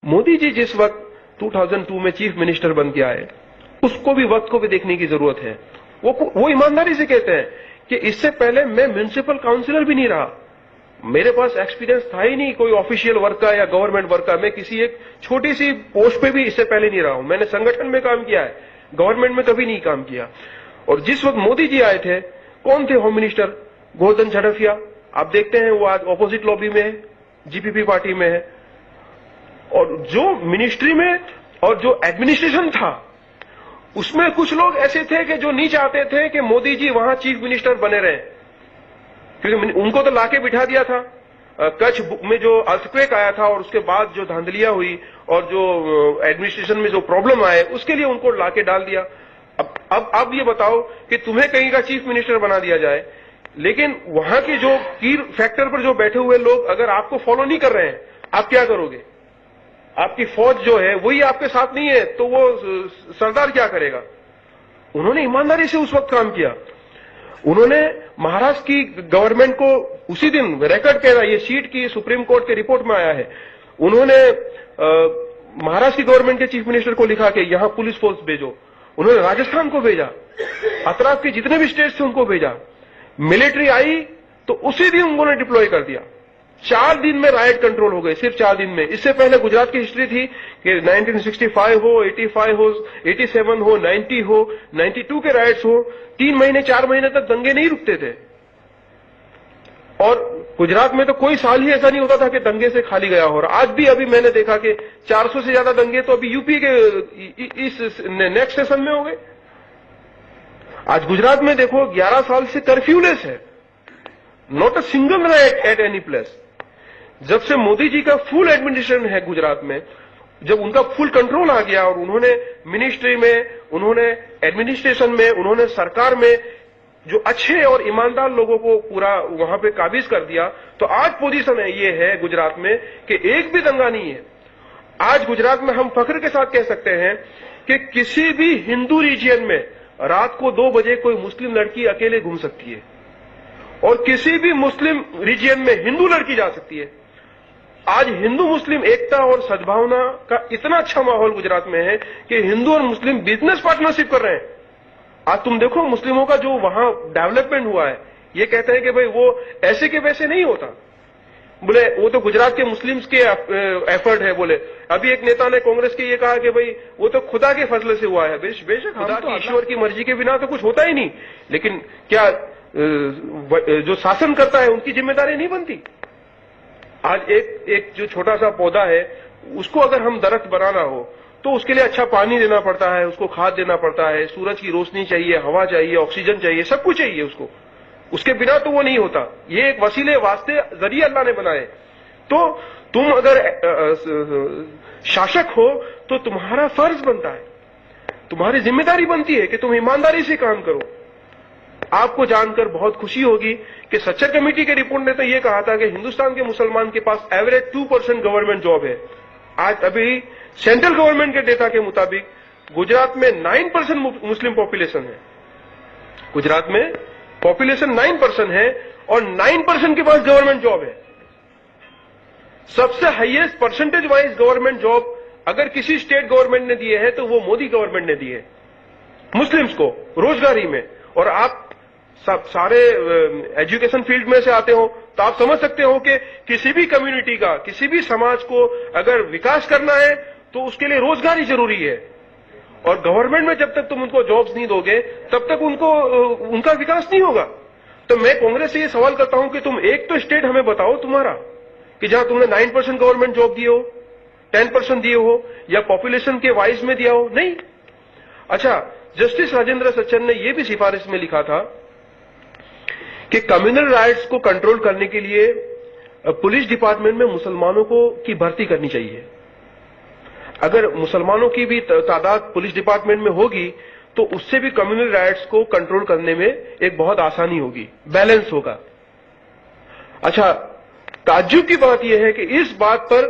मोदी जी जिस वक्त 2002 में चीफ मिनिस्टर बन के आए, उसको भी वक्त को भी देखने की जरूरत है। वो ईमानदारी से कहते हैं कि इससे पहले मैं म्युनिसिपल काउंसिलर भी नहीं रहा, मेरे पास एक्सपीरियंस था ही नहीं कोई ऑफिशियल वर्क का या गवर्नमेंट वर्क का, मैं किसी एक छोटी सी पोस्ट पे भी इससे पहले नहीं रहा हूं। मैंने संगठन में काम किया है, गवर्नमेंट में कभी नहीं काम किया। और जिस वक्त मोदी जी आए थे, कौन थे होम मिनिस्टर? गोवर्धन झड़फिया। आप देखते हैं वो आज ऑपोजिट लॉबी में है, जीपीपी पार्टी में है। और जो मिनिस्ट्री में और जो एडमिनिस्ट्रेशन था, उसमें कुछ लोग ऐसे थे कि जो नहीं चाहते थे कि मोदी जी वहां चीफ मिनिस्टर बने रहे, क्योंकि उनको तो लाके बिठा दिया था। कच्छ में जो अर्थक्वेक आया था और उसके बाद जो धांधलियां हुई और जो एडमिनिस्ट्रेशन में जो प्रॉब्लम आए, उसके लिए उनको लाके डाल दिया। अब ये बताओ कि तुम्हें कहीं का चीफ मिनिस्टर बना दिया जाए, लेकिन वहां के जो की फैक्टर पर जो बैठे हुए लोग अगर आपको फॉलो नहीं कर रहे हैं, आप क्या करोगे? आपकी फौज जो है वही आपके साथ नहीं है, तो वो सरदार क्या करेगा? उन्होंने ईमानदारी से उस वक्त काम किया। उन्होंने महाराष्ट्र की गवर्नमेंट को उसी दिन रिकॉर्ड कह रहा, ये सीट की सुप्रीम कोर्ट के रिपोर्ट में आया है, उन्होंने महाराष्ट्र की गवर्नमेंट के चीफ मिनिस्टर को लिखा कि यहां पुलिस फोर्स भेजो। उन्होंने राजस्थान को भेजा, अतराफ के जितने भी स्टेट्स थे उनको भेजा। मिलिट्री आई तो उसी दिन उन्होंने डिप्लॉय कर दिया। 4 दिन में राइट कंट्रोल हो गए, सिर्फ 4 दिन में। इससे पहले गुजरात की हिस्ट्री थी कि 1965 हो, 85 हो, 87 हो, 90 हो, 92 के राइट्स हो, 3 महीने 4 महीने तक दंगे नहीं रुकते थे। और गुजरात में तो कोई साल ही ऐसा नहीं होता था कि दंगे से खाली गया हो। और आज भी अभी मैंने देखा कि 400 से ज्यादा दंगे तो अभी यूपी के इस नेक्स्ट सेशन में हो गए। आज गुजरात में देखो 11 साल से कर्फ्यूलेस है, not a single right at any place. जब से मोदी जी का फुल एडमिनिस्ट्रेशन है गुजरात में, जब उनका फुल कंट्रोल आ गया और उन्होंने मिनिस्ट्री में, उन्होंने एडमिनिस्ट्रेशन में, उन्होंने सरकार में जो अच्छे और ईमानदार लोगों को पूरा वहां पे काबिज कर दिया, तो आज पोजीशन है ये है गुजरात में कि एक भी दंगा नहीं है। आज गुजरात में हम फख्र के साथ कह सकते हैं कि किसी भी हिंदू रीजियन में रात को 2 बजे कोई मुस्लिम लड़की अकेले घूम सकती है और किसी भी मुस्लिम रीजियन में हिंदू लड़की जा सकती है। आज हिंदू मुस्लिम एकता और सद्भावना का इतना अच्छा माहौल गुजरात में है कि हिंदू और मुस्लिम बिजनेस पार्टनरशिप कर रहे हैं। आज तुम देखो मुस्लिमों का जो वहां डेवलपमेंट हुआ है, ये कहते हैं कि भाई वो ऐसे के वैसे नहीं होता, बोले वो तो गुजरात के मुस्लिम्स के एफर्ट है। बोले अभी एक नेता ने कांग्रेस के ये कहा कि भाई वो तो खुदा के फैसले से हुआ है। बेशक खुदा की, ईश्वर की मर्जी के बिना तो कुछ होता ही नहीं, लेकिन क्या जो शासन करता है उनकी जिम्मेदारी नहीं बनती? आज एक जो छोटा सा पौधा है, उसको अगर हम दरख्त बनाना हो तो उसके लिए अच्छा पानी देना पड़ता है, उसको खाद देना पड़ता है, सूरज की रोशनी चाहिए, हवा चाहिए, ऑक्सीजन चाहिए, सब कुछ चाहिए उसको। उसके बिना तो वो नहीं होता। ये एक वसीले वास्ते जरिए अल्लाह ने बनाए। तो तुम अगर शासक हो तो तुम्हारा फर्ज बनता है, तुम्हारी जिम्मेदारी बनती है कि तुम ईमानदारी से काम करो। आपको जानकर बहुत खुशी होगी कि सच्चर कमेटी के रिपोर्ट ने तो यह कहा था कि हिंदुस्तान के मुसलमान के पास एवरेज 2% गवर्नमेंट जॉब है। आज अभी सेंट्रल गवर्नमेंट के डेटा के मुताबिक गुजरात में 9% मुस्लिम पॉपुलेशन है। गुजरात में पॉपुलेशन 9% है और 9% के पास गवर्नमेंट जॉब है। सबसे highest percentage wise government job अगर किसी स्टेट गवर्नमेंट ने दिए है तो वो मोदी गवर्नमेंट ने दिए मुस्लिम्स को रोजगारी में। और आप सब सारे एजुकेशन फील्ड में से आते हो तो आप समझ सकते हो कि किसी भी कम्युनिटी का, किसी भी समाज को अगर विकास करना है तो उसके लिए रोजगारी जरूरी है। और गवर्नमेंट में जब तक तुम उनको जॉब्स नहीं दोगे तब तक उनका विकास नहीं होगा। तो मैं कांग्रेस से ये सवाल करता हूं कि तुम एक तो स्टेट हमें बताओ तुम्हारा कि जहां तुमने 9% गवर्नमेंट जॉब दिए हो, 10% दिए हो या पॉपुलेशन के वाइज में दिया हो। नहीं। अच्छा, जस्टिस राजेंद्र सच्चर ने यह भी सिफारिश में लिखा था कि कम्युनल राइट्स को कंट्रोल करने के लिए पुलिस डिपार्टमेंट में मुसलमानों की भर्ती करनी चाहिए। अगर मुसलमानों की भी तादाद पुलिस डिपार्टमेंट में होगी तो उससे भी कम्युनल राइट्स को कंट्रोल करने में एक बहुत आसानी होगी, बैलेंस होगा। अच्छा, ताज्जुब की बात यह है कि इस बात पर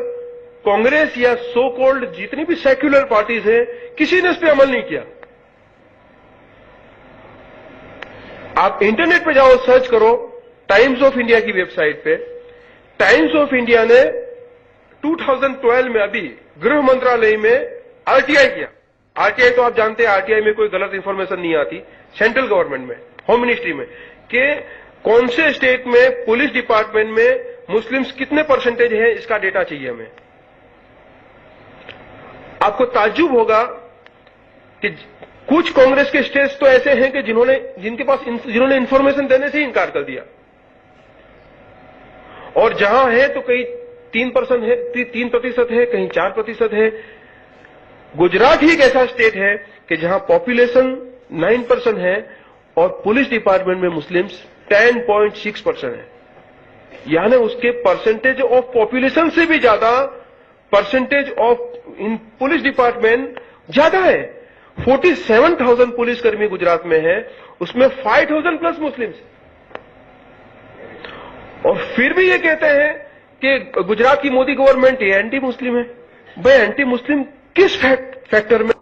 कांग्रेस या सो कॉल्ड जितनी भी सेक्युलर पार्टीज हैं, किसी ने इस पर अमल नहीं किया। आप इंटरनेट पे जाओ, सर्च करो टाइम्स ऑफ इंडिया की वेबसाइट पे। टाइम्स ऑफ इंडिया ने 2012 में अभी गृह मंत्रालय में आरटीआई किया। आरटीआई तो आप जानते हैं, आरटीआई में कोई गलत इंफॉर्मेशन नहीं आती, सेंट्रल गवर्नमेंट में, होम मिनिस्ट्री में, कि कौन से स्टेट में पुलिस डिपार्टमेंट में मुस्लिम्स कितने परसेंटेज है, इसका डेटा चाहिए हमें। आपको ताज्जुब होगा कि कुछ कांग्रेस के स्टेट्स तो ऐसे हैं कि जिन्होंने इंफॉर्मेशन देने से ही इनकार कर दिया, और जहां है तो कहीं 3% है, 3% है, कहीं 4% है। गुजरात ही एक ऐसा स्टेट है कि जहां पॉपुलेशन 9% है और पुलिस डिपार्टमेंट में मुस्लिम्स 10.6% है, यानी उसके परसेंटेज ऑफ पॉपुलेशन से भी ज्यादा percentage of in police department ज्यादा है। 47,000 पुलिसकर्मी गुजरात में है, उसमें 5,000 प्लस मुस्लिम्स, और फिर भी ये कहते हैं कि गुजरात की मोदी गवर्नमेंट ये एंटी मुस्लिम है। भाई एंटी मुस्लिम किस फैक्टर में